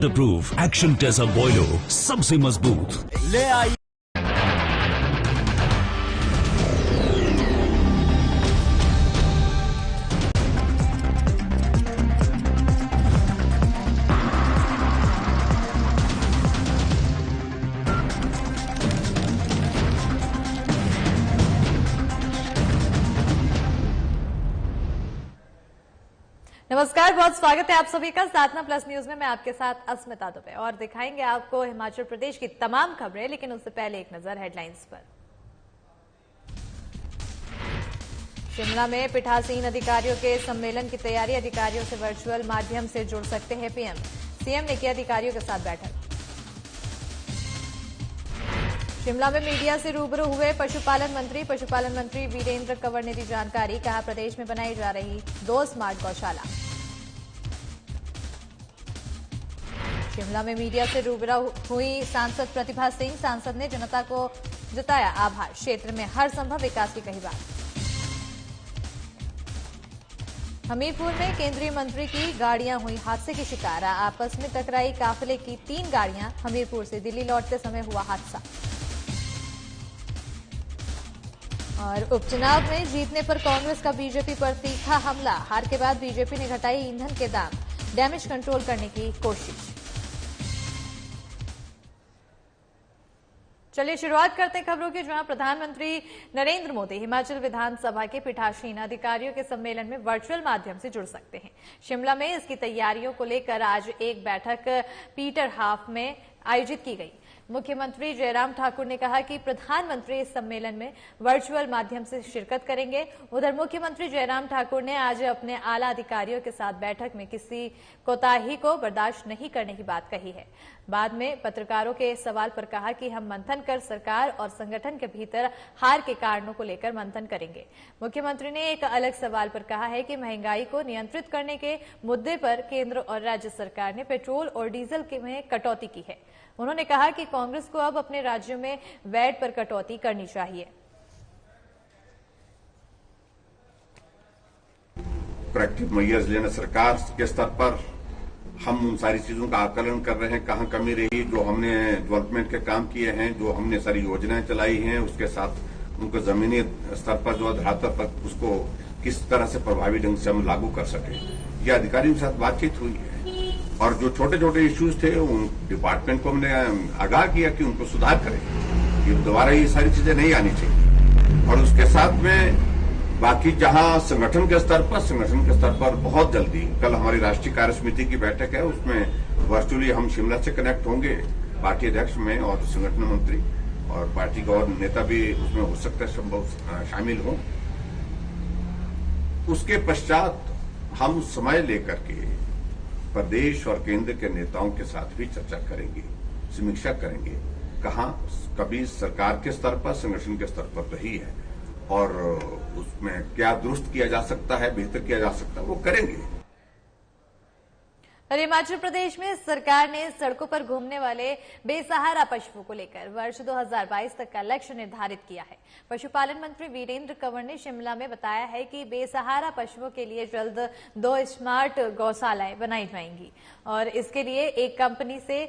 Proof action Tesa बॉयलो सबसे मजबूत ले आई। नमस्कार, बहुत स्वागत है आप सभी का साधना प्लस न्यूज में। मैं आपके साथ अस्मिता दुबे और दिखाएंगे आपको हिमाचल प्रदेश की तमाम खबरें, लेकिन उससे पहले एक नजर हेडलाइंस पर। शिमला में पीठासीन अधिकारियों के सम्मेलन की तैयारी, अधिकारियों से वर्चुअल माध्यम से जुड़ सकते हैं पीएम। सीएम ने किया अधिकारियों के साथ बैठक। शिमला में मीडिया से रूबरू हुए पशुपालन मंत्री वीरेंद्र कंवर ने दी जानकारी। कहा, प्रदेश में बनाई जा रही 2 स्मार्ट गौशाला। शिमला में मीडिया से रूबरू हुई सांसद प्रतिभा सिंह। सांसद ने जनता को जताया आभार, क्षेत्र में हर संभव विकास की कही बात। हमीरपुर में केंद्रीय मंत्री की गाड़ियां हुई हादसे की शिकार, आपस में टकराई काफिले की 3 गाड़ियां। हमीरपुर से दिल्ली लौटते समय हुआ हादसा। और उपचुनाव में जीतने पर कांग्रेस का बीजेपी पर तीखा हमला, हार के बाद बीजेपी ने घटाई ईंधन के दाम, डैमेज कंट्रोल करने की कोशिश। चलिए शुरुआत करते हैं खबरों की, जहां प्रधानमंत्री नरेंद्र मोदी हिमाचल विधानसभा के पीठासीन अधिकारियों के सम्मेलन में वर्चुअल माध्यम से जुड़ सकते हैं। शिमला में इसकी तैयारियों को लेकर आज एक बैठक पीटर हाफ में आयोजित की गई। मुख्यमंत्री जयराम ठाकुर ने कहा कि प्रधानमंत्री इस सम्मेलन में वर्चुअल माध्यम से शिरकत करेंगे। उधर मुख्यमंत्री जयराम ठाकुर ने आज अपने आला अधिकारियों के साथ बैठक में किसी कोताही को बर्दाश्त नहीं करने की बात कही है। बाद में पत्रकारों के सवाल पर कहा कि हम मंथन कर सरकार और संगठन के भीतर हार के कारणों को लेकर मंथन करेंगे। मुख्यमंत्री ने एक अलग सवाल पर कहा है कि महंगाई को नियंत्रित करने के मुद्दे पर केंद्र और राज्य सरकार ने पेट्रोल और डीजल में कटौती की है। उन्होंने कहा कि कांग्रेस को अब अपने राज्यों में वैट पर कटौती करनी चाहिए। प्रैक्टिस मुहैया लेना, सरकार के स्तर पर हम उन सारी चीजों का आकलन कर रहे हैं, कहां कमी रही, जो हमने डेवलपमेंट के काम किए हैं, जो हमने सारी योजनाएं चलाई हैं, उसके साथ उनको जमीनी स्तर पर जो धरातल पर उसको किस तरह से प्रभावी ढंग से हम लागू कर सके। यह अधिकारियों के साथ बातचीत हुई है और जो छोटे छोटे इश्यूज थे उन डिपार्टमेंट को हमने आगाह किया कि उनको सुधार करें, कि दोबारा ये सारी चीजें नहीं आनी चाहिए। और उसके साथ में बाकी जहां संगठन के स्तर पर बहुत जल्दी कल हमारी राष्ट्रीय कार्य समिति की बैठक है, उसमें वर्चुअली हम शिमला से कनेक्ट होंगे, पार्टी अध्यक्ष में और संगठन मंत्री और पार्टी का और नेता भी उसमें हो सकता है संभव शामिल हो। उसके पश्चात हम समय लेकर के प्रदेश और केंद्र के नेताओं के साथ भी चर्चा करेंगे, समीक्षा करेंगे, कहां कभी सरकार के स्तर पर, संगठन के स्तर पर रही है और उसमें क्या दुरुस्त किया जा सकता है, बेहतर किया जा सकता है, वो करेंगे। और हिमाचल प्रदेश में सरकार ने सड़कों पर घूमने वाले बेसहारा पशुओं को लेकर वर्ष 2022 तक का लक्ष्य निर्धारित किया है। पशुपालन मंत्री वीरेंद्र कंवर ने शिमला में बताया है कि बेसहारा पशुओं के लिए जल्द 2 स्मार्ट गौशालाएं बनाई जाएंगी और इसके लिए एक कंपनी से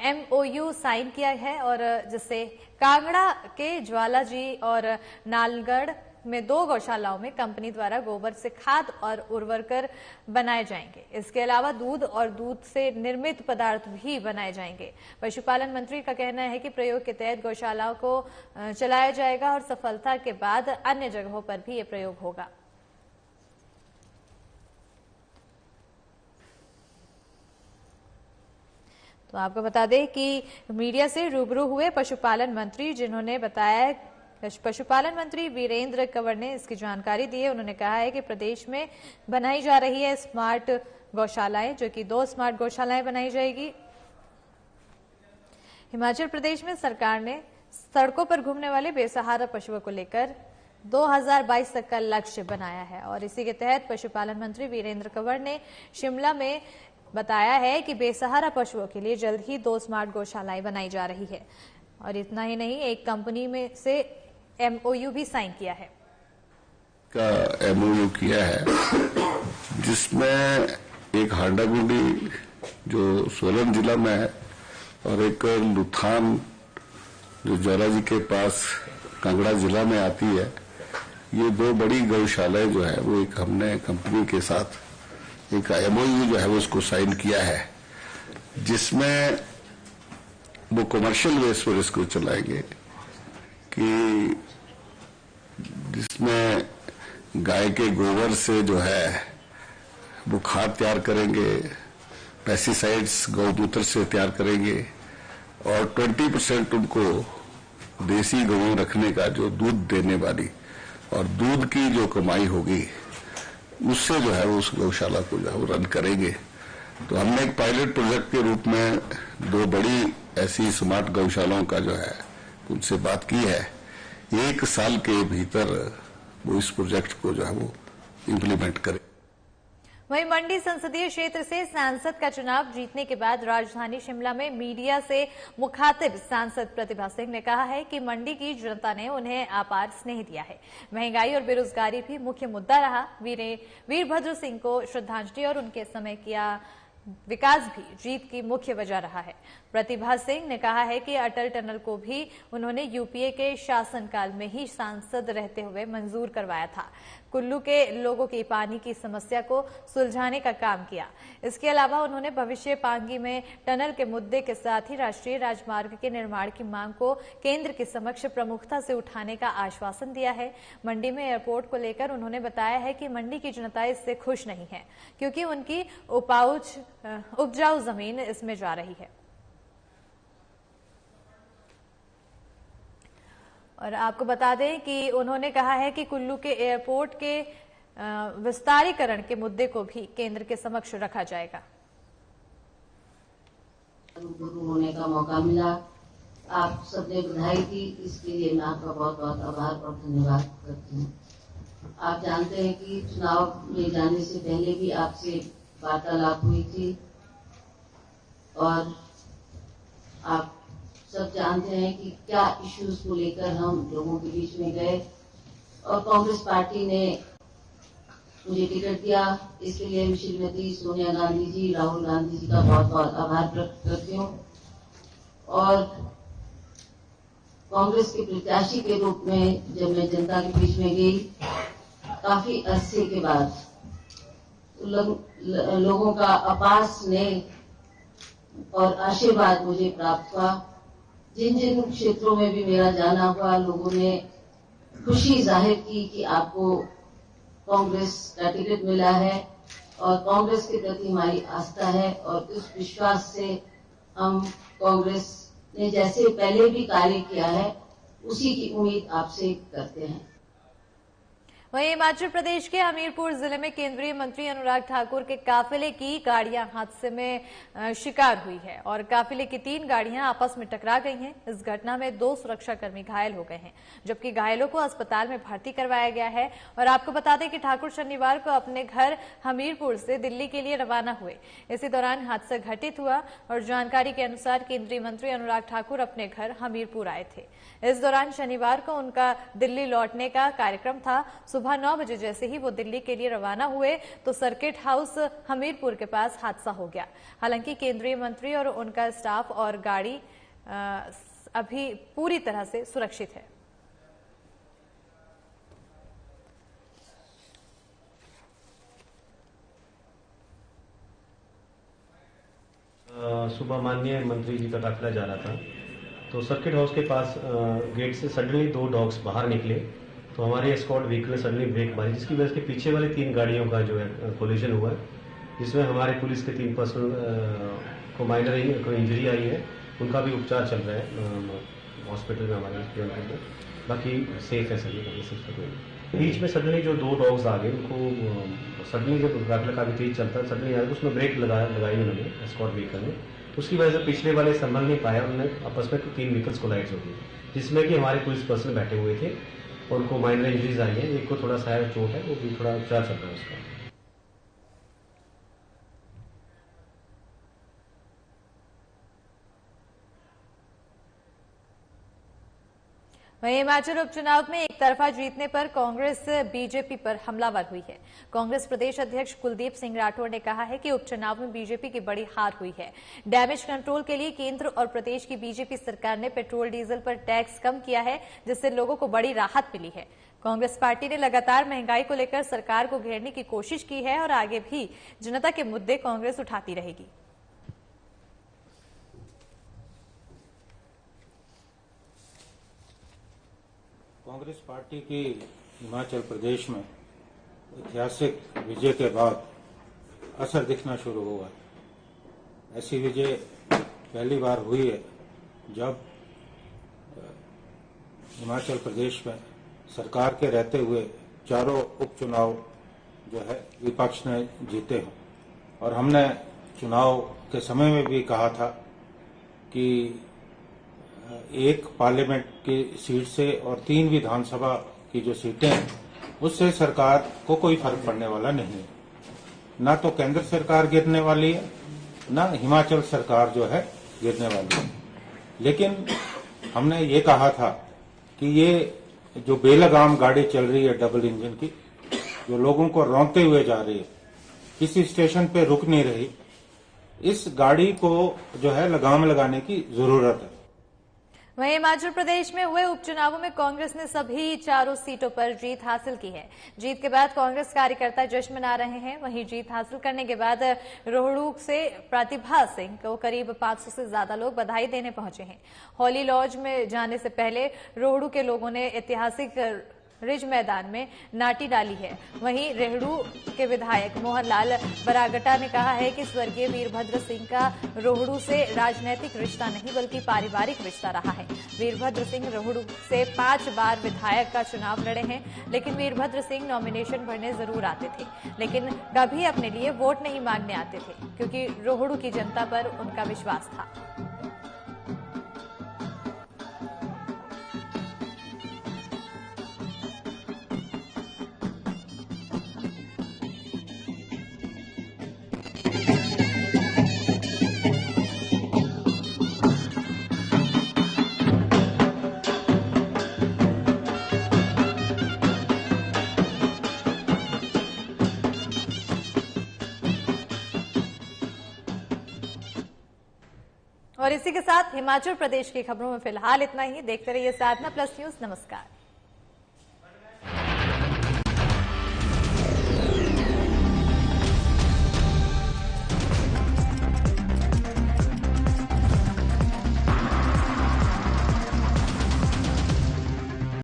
MOU साइन किया है और जिससे कांगड़ा के ज्वालाजी और नालगढ़ में 2 गौशालाओं में कंपनी द्वारा गोबर से खाद और उर्वरक बनाए जाएंगे। इसके अलावा दूध और दूध से निर्मित पदार्थ भी बनाए जाएंगे। पशुपालन मंत्री का कहना है कि प्रयोग के तहत गौशालाओं को चलाया जाएगा और सफलता के बाद अन्य जगहों पर भी ये प्रयोग होगा। तो आपको बता दें कि मीडिया से रूबरू हुए पशुपालन मंत्री, जिन्होंने बताया, पशुपालन मंत्री वीरेंद्र कंवर ने इसकी जानकारी दी है। उन्होंने कहा है कि प्रदेश में बनाई जा रही है स्मार्ट गौशालाएं, जो कि 2 स्मार्ट गौशालाएं बनाई जाएगी। हिमाचल प्रदेश में सरकार ने सड़कों पर घूमने वाले बेसहारा पशुओं को लेकर 2022 तक का लक्ष्य बनाया है और इसी के तहत पशुपालन मंत्री वीरेंद्र कंवर ने शिमला में बताया है कि बेसहारा पशुओं के लिए जल्द ही 2 स्मार्ट गौशालाएं बनाई जा रही है। और इतना ही नहीं, एक कंपनी में से MOU भी साइन किया है। का MOU किया है जिसमें एक हांडागुंडी जो सोलन जिला में है, और एक लुथान जो जौरा जी के पास कांगड़ा जिला में आती है। ये दो बड़ी गौशालाएं जो है वो एक हमने कंपनी के साथ एक MOU जो है वो उसको साइन किया है, जिसमें वो कमर्शियल बेस पर इसको चलाएंगे, कि जिसमें गाय के गोबर से जो है वो खाद तैयार करेंगे, पेस्टिसाइड्स गौमूत्र से तैयार करेंगे, और 20% उनको देसी गऊ रखने का जो दूध देने वाली और दूध की जो कमाई होगी उससे जो है उस गौशाला को जो है वो रन करेंगे। तो हमने एक पायलट प्रोजेक्ट के रूप में दो बड़ी ऐसी स्मार्ट गौशालाओं का जो है उनसे बात की है। 1 साल के भीतर वो इस प्रोजेक्ट को जो है वो इम्प्लीमेंट करें। वहीं मंडी संसदीय क्षेत्र से सांसद का चुनाव जीतने के बाद राजधानी शिमला में मीडिया से मुखातिब सांसद प्रतिभा सिंह ने कहा है कि मंडी की जनता ने उन्हें अपार स्नेह दिया है। महंगाई और बेरोजगारी भी मुख्य मुद्दा रहा। वीरभद्र सिंह को श्रद्धांजलि और उनके समय किया विकास भी जीत की मुख्य वजह रहा है। प्रतिभा सिंह ने कहा है कि अटल टनल को भी उन्होंने यूपीए के शासनकाल में ही सांसद रहते हुए मंजूर करवाया था। कुल्लू के लोगों की पानी की समस्या को सुलझाने का काम किया। इसके अलावा उन्होंने भविष्य पांगी में टनल के मुद्दे के साथ ही राष्ट्रीय राजमार्ग के निर्माण की मांग को केंद्र के समक्ष प्रमुखता से उठाने का आश्वासन दिया है। मंडी में एयरपोर्ट को लेकर उन्होंने बताया है कि मंडी की जनता इससे खुश नहीं है, क्योंकि उनकी उपजाऊ जमीन इसमें जा रही है। और आपको बता दें कि उन्होंने कहा है कि कुल्लू के एयरपोर्ट के विस्तारीकरण के मुद्दे को भी केंद्र के समक्ष रखा जाएगा। होने का मौका मिला, आप सबने बधाई दी, इसके लिए मैं आपका बहुत बहुत आभार और धन्यवाद करती हूँ। आप जानते हैं कि चुनाव में जाने से पहले भी आपसे वार्तालाप हुई थी, और आप सब जानते हैं कि क्या इश्यूज को लेकर हम लोगों के बीच में गए, और कांग्रेस पार्टी ने मुझे टिकट दिया। इसके लिए मैं श्रीमती सोनिया गांधी जी, राहुल गांधी जी का बहुत बहुत आभार प्रकट करती हूँ। और कांग्रेस के प्रत्याशी के रूप में जब मैं जनता के बीच में गई, काफी अरसे के बाद लोगों का अपार स्नेह और आशीर्वाद मुझे प्राप्त हुआ। जिन जिन क्षेत्रों में भी मेरा जाना हुआ, लोगों ने खुशी जाहिर की कि आपको कांग्रेस का टिकट मिला है, और कांग्रेस के प्रति हमारी आस्था है, और उस विश्वास से हम कांग्रेस ने जैसे पहले भी कार्य किया है उसी की उम्मीद आपसे करते हैं। वहीं हिमाचल प्रदेश के हमीरपुर जिले में केंद्रीय मंत्री अनुराग ठाकुर के काफिले की गाड़ियां हादसे में शिकार हुई है, और काफिले की 3 गाड़ियां आपस में टकरा गई हैं। इस घटना में 2 सुरक्षाकर्मी घायल हो गए हैं, जबकि घायलों को अस्पताल में भर्ती करवाया गया है। और आपको बता दें कि ठाकुर शनिवार को अपने घर हमीरपुर से दिल्ली के लिए रवाना हुए। इसी दौरान हादसा घटित हुआ, और जानकारी के अनुसार केंद्रीय मंत्री अनुराग ठाकुर अपने घर हमीरपुर आए थे। इस दौरान शनिवार को उनका दिल्ली लौटने का कार्यक्रम था। सुबह 9 बजे जैसे ही वो दिल्ली के लिए रवाना हुए तो सर्किट हाउस हमीरपुर के पास हादसा हो गया। हालांकि केंद्रीय मंत्री और उनका स्टाफ और गाड़ी अभी पूरी तरह से सुरक्षित है। सुबह माननीय मंत्री जी का काफिला जा रहा था, तो सर्किट हाउस के पास गेट से सडनली 2 डॉग्स बाहर निकले, तो हमारे एस्कॉर्ट व्हीकल ने सडनली ब्रेक मारी, जिसकी वजह से पीछे वाले 3 गाड़ियों का जो है कोलिजन हुआ, जिसमें हमारे पुलिस के 3 पर्सन को माइनर इंजरी आई है। उनका भी उपचार चल रहा है हॉस्पिटल में हमारे, बाकी सेफ है सभी। बीच में सडनली जो 2 डॉग्स आ गए, उनको सडनली जब काफिला काफी तेज चलता है, सडनली आया तो उसमें ब्रेक लगाई उन्होंने एस्कॉर्ट व्हीकल में, उसकी वजह से पिछले वाले संभल नहीं पाया, उन्होंने आपस में 3 व्हीकल्स कोलाइड हो गई, जिसमें कि हमारे पुलिस पर्सन बैठे हुए थे, और उनको माइनर इंजरीज आई है। एक को थोड़ा सा चोट है, वो भी थोड़ा उपचार चल रहा है उसका। वहीं हिमाचल उपचुनाव में एक तरफा जीतने पर कांग्रेस बीजेपी पर हमलावर हुई है। कांग्रेस प्रदेश अध्यक्ष कुलदीप सिंह राठौर ने कहा है कि उपचुनाव में बीजेपी की बड़ी हार हुई है। डैमेज कंट्रोल के लिए केंद्र और प्रदेश की बीजेपी सरकार ने पेट्रोल डीजल पर टैक्स कम किया है, जिससे लोगों को बड़ी राहत मिली है। कांग्रेस पार्टी ने लगातार महंगाई को लेकर सरकार को घेरने की कोशिश की है और आगे भी जनता के मुद्दे कांग्रेस उठाती रहेगी। कांग्रेस पार्टी की हिमाचल प्रदेश में ऐतिहासिक विजय के बाद असर दिखना शुरू हुआ है। ऐसी विजय पहली बार हुई है जब हिमाचल प्रदेश में सरकार के रहते हुए चारों उपचुनाव जो है विपक्ष ने जीते हैं। और हमने चुनाव के समय में भी कहा था कि एक पार्लियामेंट की सीट से और 3 विधानसभा की जो सीटें हैं उससे सरकार को कोई फर्क पड़ने वाला नहीं है। ना तो केंद्र सरकार गिरने वाली है, ना हिमाचल सरकार जो है गिरने वाली है। लेकिन हमने ये कहा था कि ये जो बेलगाम गाड़ी चल रही है डबल इंजन की, जो लोगों को रौंदते हुए जा रही है, किसी स्टेशन पे रुक नहीं रही, इस गाड़ी को जो है लगाम लगाने की जरूरत है। वहीं हिमाचल प्रदेश में हुए उपचुनावों में कांग्रेस ने सभी 4 सीटों पर जीत हासिल की है। जीत के बाद कांग्रेस कार्यकर्ता जश्न मना रहे हैं। वहीं जीत हासिल करने के बाद रोहड़ू से प्रतिभा सिंह को करीब 500 से ज्यादा लोग बधाई देने पहुंचे हैं। हॉली लॉज में जाने से पहले रोहड़ू के लोगों ने ऐतिहासिक रिज मैदान में नाटी डाली है। वहीं रेहड़ू के विधायक मोहनलाल बरागटा ने कहा है कि स्वर्गीय वीरभद्र सिंह का रोहड़ू से राजनीतिक रिश्ता नहीं बल्कि पारिवारिक रिश्ता रहा है। वीरभद्र सिंह रोहड़ू से 5 बार विधायक का चुनाव लड़े हैं, लेकिन वीरभद्र सिंह नॉमिनेशन भरने जरूर आते थे, लेकिन कभी अपने लिए वोट नहीं मांगने आते थे, क्योंकि रोहड़ू की जनता पर उनका विश्वास था। और इसी के साथ हिमाचल प्रदेश की खबरों में फिलहाल इतना ही। देखते रहिए साधना प्लस न्यूज। नमस्कार।